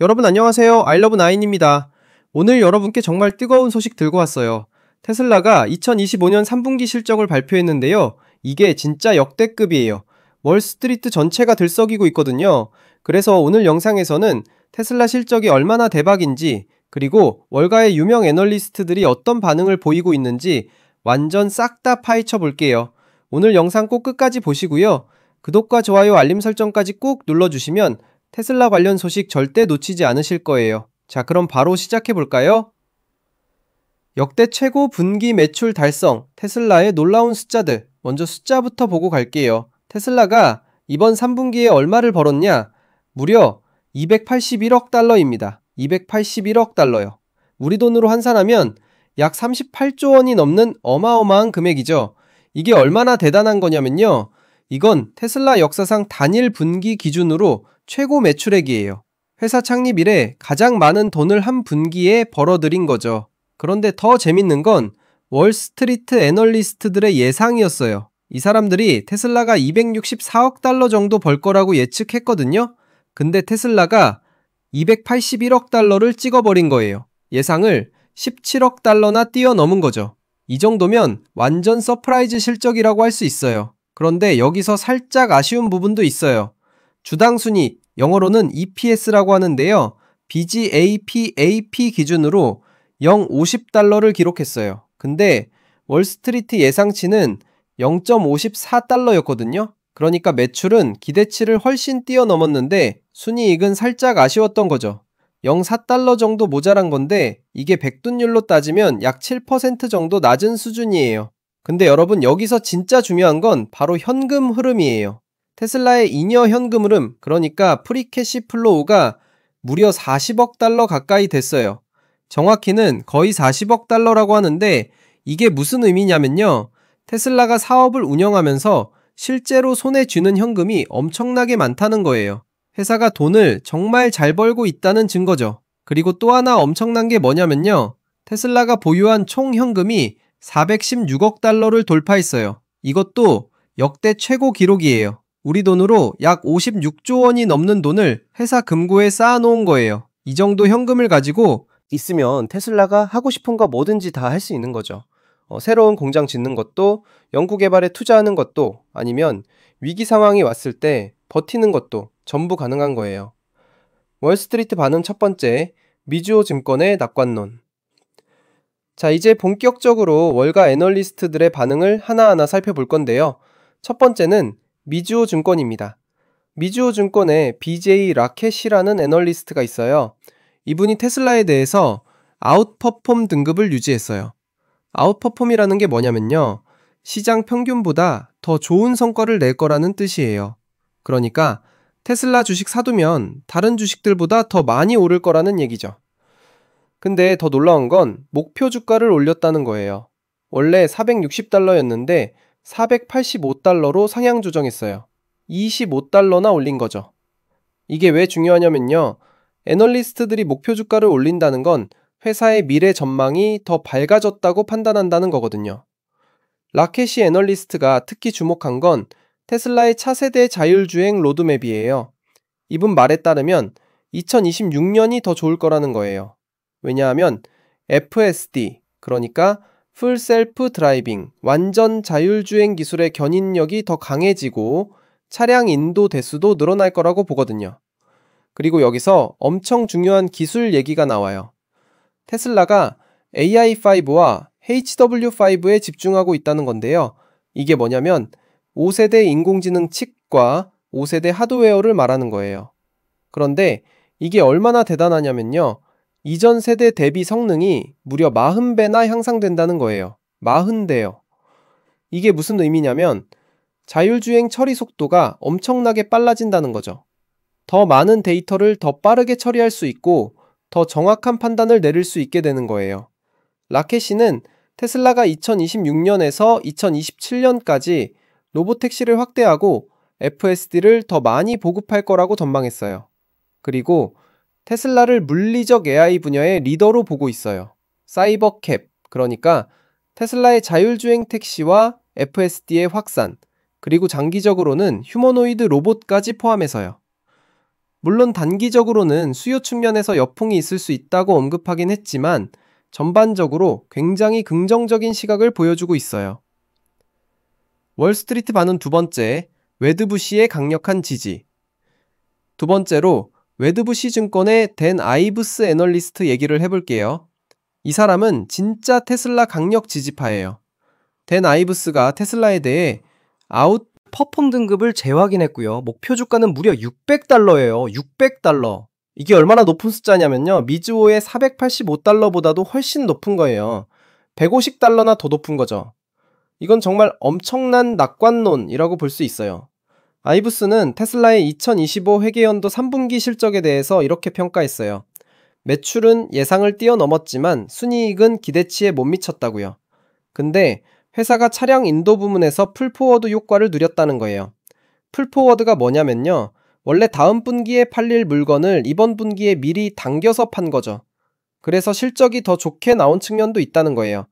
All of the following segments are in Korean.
여러분 안녕하세요. 아이러브나인입니다. 오늘 여러분께 정말 뜨거운 소식 들고 왔어요. 테슬라가 2025년 3분기 실적을 발표했는데요. 이게 진짜 역대급이에요. 월스트리트 전체가 들썩이고 있거든요. 그래서 오늘 영상에서는 테슬라 실적이 얼마나 대박인지, 그리고 월가의 유명 애널리스트들이 어떤 반응을 보이고 있는지 완전 싹 다 파헤쳐 볼게요. 오늘 영상 꼭 끝까지 보시고요. 구독과 좋아요, 알림 설정까지 꾹 눌러주시면 테슬라 관련 소식 절대 놓치지 않으실 거예요. 자, 그럼 바로 시작해 볼까요? 역대 최고 분기 매출 달성, 테슬라의 놀라운 숫자들. 먼저 숫자부터 보고 갈게요. 테슬라가 이번 3분기에 얼마를 벌었냐? 무려 281억 달러입니다. 281억 달러요. 우리 돈으로 환산하면 약 38조 원이 넘는 어마어마한 금액이죠. 이게 얼마나 대단한 거냐면요. 이건 테슬라 역사상 단일 분기 기준으로 최고 매출액이에요. 회사 창립 이래 가장 많은 돈을 한 분기에 벌어들인 거죠. 그런데 더 재밌는 건 월스트리트 애널리스트들의 예상이었어요. 이 사람들이 테슬라가 264억 달러 정도 벌 거라고 예측했거든요. 근데 테슬라가 281억 달러를 찍어버린 거예요. 예상을 17억 달러나 뛰어넘은 거죠. 이 정도면 완전 서프라이즈 실적이라고 할 수 있어요. 그런데 여기서 살짝 아쉬운 부분도 있어요. 주당 순이익, 영어로는 EPS라고 하는데요. BGAPAP 기준으로 0.50달러를 기록했어요. 근데 월스트리트 예상치는 0.54달러였거든요. 그러니까 매출은 기대치를 훨씬 뛰어넘었는데 순이익은 살짝 아쉬웠던 거죠. 0.4달러 정도 모자란 건데 이게 백분율로 따지면 약 7% 정도 낮은 수준이에요. 근데 여러분, 여기서 진짜 중요한 건 바로 현금 흐름이에요. 테슬라의 잉여 현금 흐름, 그러니까 프리캐시 플로우가 무려 40억 달러 가까이 됐어요. 정확히는 거의 40억 달러라고 하는데 이게 무슨 의미냐면요. 테슬라가 사업을 운영하면서 실제로 손에 쥐는 현금이 엄청나게 많다는 거예요. 회사가 돈을 정말 잘 벌고 있다는 증거죠. 그리고 또 하나 엄청난 게 뭐냐면요. 테슬라가 보유한 총 현금이 416억 달러를 돌파했어요. 이것도 역대 최고 기록이에요. 우리 돈으로 약 56조 원이 넘는 돈을 회사 금고에 쌓아놓은 거예요. 이 정도 현금을 가지고 있으면 테슬라가 하고 싶은 거 뭐든지 다 할 수 있는 거죠. 새로운 공장 짓는 것도, 연구개발에 투자하는 것도, 아니면 위기 상황이 왔을 때 버티는 것도 전부 가능한 거예요. 월스트리트 반응 첫 번째, 미주호 증권의 낙관론. 자, 이제 본격적으로 월가 애널리스트들의 반응을 하나하나 살펴볼 건데요. 첫 번째는 미주호 증권입니다. 미주호 증권에 BJ 라켓이라는 애널리스트가 있어요. 이분이 테슬라에 대해서 아웃퍼폼 등급을 유지했어요. 아웃퍼폼이라는 게 뭐냐면요. 시장 평균보다 더 좋은 성과를 낼 거라는 뜻이에요. 그러니까 테슬라 주식 사두면 다른 주식들보다 더 많이 오를 거라는 얘기죠. 근데 더 놀라운 건 목표 주가를 올렸다는 거예요. 원래 460달러였는데 485달러로 상향 조정했어요. 25달러나 올린 거죠. 이게 왜 중요하냐면요. 애널리스트들이 목표 주가를 올린다는 건 회사의 미래 전망이 더 밝아졌다고 판단한다는 거거든요. 라켓이 애널리스트가 특히 주목한 건 테슬라의 차세대 자율주행 로드맵이에요. 이분 말에 따르면 2026년이 더 좋을 거라는 거예요. 왜냐하면 FSD, 그러니까 풀 셀프 드라이빙, 완전 자율주행 기술의 견인력이 더 강해지고 차량 인도 대수도 늘어날 거라고 보거든요. 그리고 여기서 엄청 중요한 기술 얘기가 나와요. 테슬라가 AI5와 HW5에 집중하고 있다는 건데요. 이게 뭐냐면 5세대 인공지능 칩과 5세대 하드웨어를 말하는 거예요. 그런데 이게 얼마나 대단하냐면요. 이전 세대 대비 성능이 무려 40배나 향상된다는 거예요. 40배요. 이게 무슨 의미냐면 자율주행 처리 속도가 엄청나게 빨라진다는 거죠. 더 많은 데이터를 더 빠르게 처리할 수 있고 더 정확한 판단을 내릴 수 있게 되는 거예요. 라켓이는 테슬라가 2026년에서 2027년까지 로보택시를 확대하고 FSD를 더 많이 보급할 거라고 전망했어요. 그리고 테슬라를 물리적 AI 분야의 리더로 보고 있어요. 사이버캡, 그러니까 테슬라의 자율주행 택시와 FSD의 확산, 그리고 장기적으로는 휴머노이드 로봇까지 포함해서요. 물론 단기적으로는 수요 측면에서 여풍이 있을 수 있다고 언급하긴 했지만 전반적으로 굉장히 긍정적인 시각을 보여주고 있어요. 월스트리트 반응 두 번째, 웨드부시의 강력한 지지. 두 번째로 웨드부시 증권의 댄 아이브스 애널리스트 얘기를 해볼게요. 이 사람은 진짜 테슬라 강력 지지파예요. 댄 아이브스가 테슬라에 대해 아웃퍼폼 등급을 재확인했고요. 목표 주가는 무려 $600예요. $600. 이게 얼마나 높은 숫자냐면요. 미즈호의 $485보다도 훨씬 높은 거예요. $150나 더 높은 거죠. 이건 정말 엄청난 낙관론이라고 볼 수 있어요. 아이브스는 테슬라의 2025 회계연도 3분기 실적에 대해서 이렇게 평가했어요. 매출은 예상을 뛰어넘었지만 순이익은 기대치에 못 미쳤다고요. 근데 회사가 차량 인도 부문에서 풀포워드 효과를 누렸다는 거예요. 풀포워드가 뭐냐면요. 원래 다음 분기에 팔릴 물건을 이번 분기에 미리 당겨서 판 거죠. 그래서 실적이 더 좋게 나온 측면도 있다는 거예요.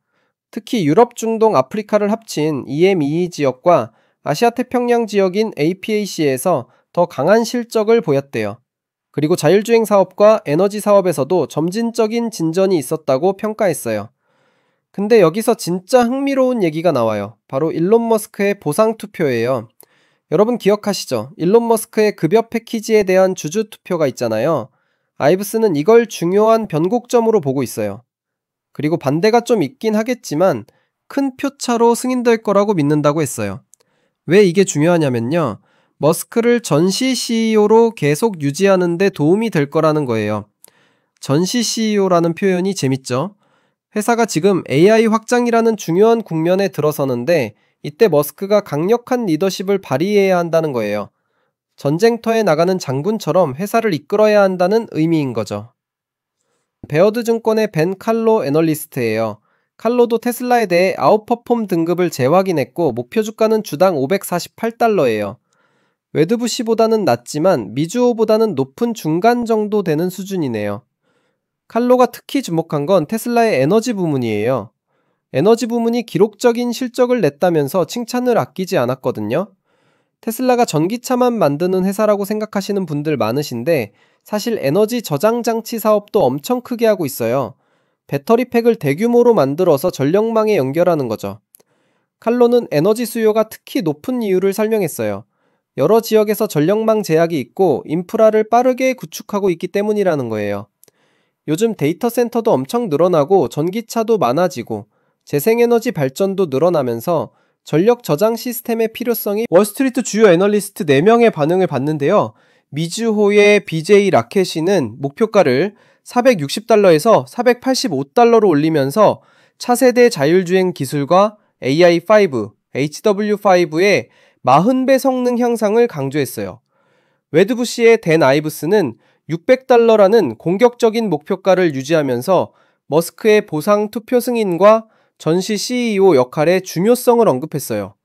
특히 유럽, 중동, 아프리카를 합친 EMEA 지역과 아시아 태평양 지역인 APAC에서 더 강한 실적을 보였대요. 그리고 자율주행 사업과 에너지 사업에서도 점진적인 진전이 있었다고 평가했어요. 근데 여기서 진짜 흥미로운 얘기가 나와요. 바로 일론 머스크의 보상 투표예요. 여러분 기억하시죠? 일론 머스크의 급여 패키지에 대한 주주 투표가 있잖아요. 아이브스는 이걸 중요한 변곡점으로 보고 있어요. 그리고 반대가 좀 있긴 하겠지만 큰 표차로 승인될 거라고 믿는다고 했어요. 왜 이게 중요하냐면요. 머스크를 전시 CEO로 계속 유지하는 데 도움이 될 거라는 거예요. 전시 CEO라는 표현이 재밌죠? 회사가 지금 AI 확장이라는 중요한 국면에 들어서는데 이때 머스크가 강력한 리더십을 발휘해야 한다는 거예요. 전쟁터에 나가는 장군처럼 회사를 이끌어야 한다는 의미인 거죠. 베어드 증권의 벤 칼로 애널리스트예요. 칼로도 테슬라에 대해 아웃퍼폼 등급을 재확인했고 목표 주가는 주당 $548예요. 웨드부시보다는 낮지만 미즈호보다는 높은 중간 정도 되는 수준이네요. 칼로가 특히 주목한 건 테슬라의 에너지 부문이에요. 에너지 부문이 기록적인 실적을 냈다면서 칭찬을 아끼지 않았거든요. 테슬라가 전기차만 만드는 회사라고 생각하시는 분들 많으신데 사실 에너지 저장 장치 사업도 엄청 크게 하고 있어요. 배터리팩을 대규모로 만들어서 전력망에 연결하는 거죠. 칼로는 에너지 수요가 특히 높은 이유를 설명했어요. 여러 지역에서 전력망 제약이 있고 인프라를 빠르게 구축하고 있기 때문이라는 거예요. 요즘 데이터 센터도 엄청 늘어나고 전기차도 많아지고 재생에너지 발전도 늘어나면서 전력 저장 시스템의 필요성이 월스트리트 주요 애널리스트 4명의 반응을 봤는데요. 미즈호의 BJ 라켓이는 목표가를 $460에서 $485로 올리면서 차세대 자율주행 기술과 AI5, HW5의 40배 성능 향상을 강조했어요. 웨드부시의 댄 아이브스는 $600라는 공격적인 목표가를 유지하면서 머스크의 보상 투표 승인과 전시 CEO 역할의 중요성을 언급했어요.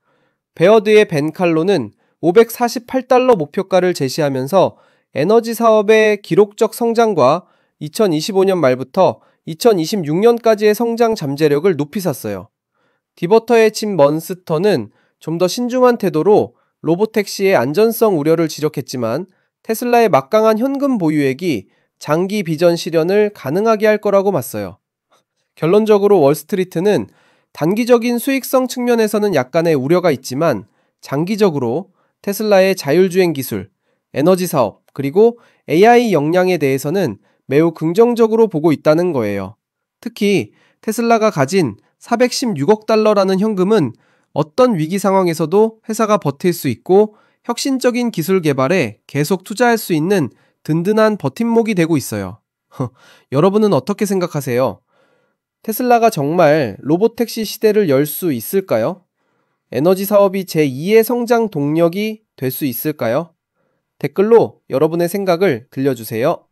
베어드의 벤 칼로는 $548 목표가를 제시하면서 에너지 사업의 기록적 성장과 2025년 말부터 2026년까지의 성장 잠재력을 높이 샀어요. 디버터의 침 먼스터는 좀 더 신중한 태도로 로보택시의 안전성 우려를 지적했지만 테슬라의 막강한 현금 보유액이 장기 비전 실현을 가능하게 할 거라고 봤어요. 결론적으로 월스트리트는 단기적인 수익성 측면에서는 약간의 우려가 있지만 장기적으로 테슬라의 자율주행 기술, 에너지 사업, 그리고 AI 역량에 대해서는 매우 긍정적으로 보고 있다는 거예요. 특히 테슬라가 가진 $416억 현금은 어떤 위기 상황에서도 회사가 버틸 수 있고 혁신적인 기술 개발에 계속 투자할 수 있는 든든한 버팀목이 되고 있어요. 여러분은 어떻게 생각하세요? 테슬라가 정말 로보택시 시대를 열 수 있을까요? 에너지 사업이 제2의 성장 동력이 될 수 있을까요? 댓글로 여러분의 생각을 들려주세요.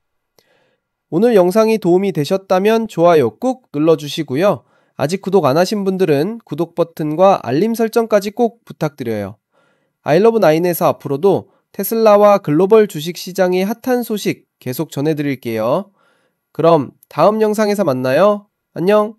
오늘 영상이 도움이 되셨다면 좋아요 꾹 눌러주시고요. 아직 구독 안 하신 분들은 구독 버튼과 알림 설정까지 꼭 부탁드려요. 아이러브9에서 앞으로도 테슬라와 글로벌 주식시장의 핫한 소식 계속 전해드릴게요. 그럼 다음 영상에서 만나요. 안녕.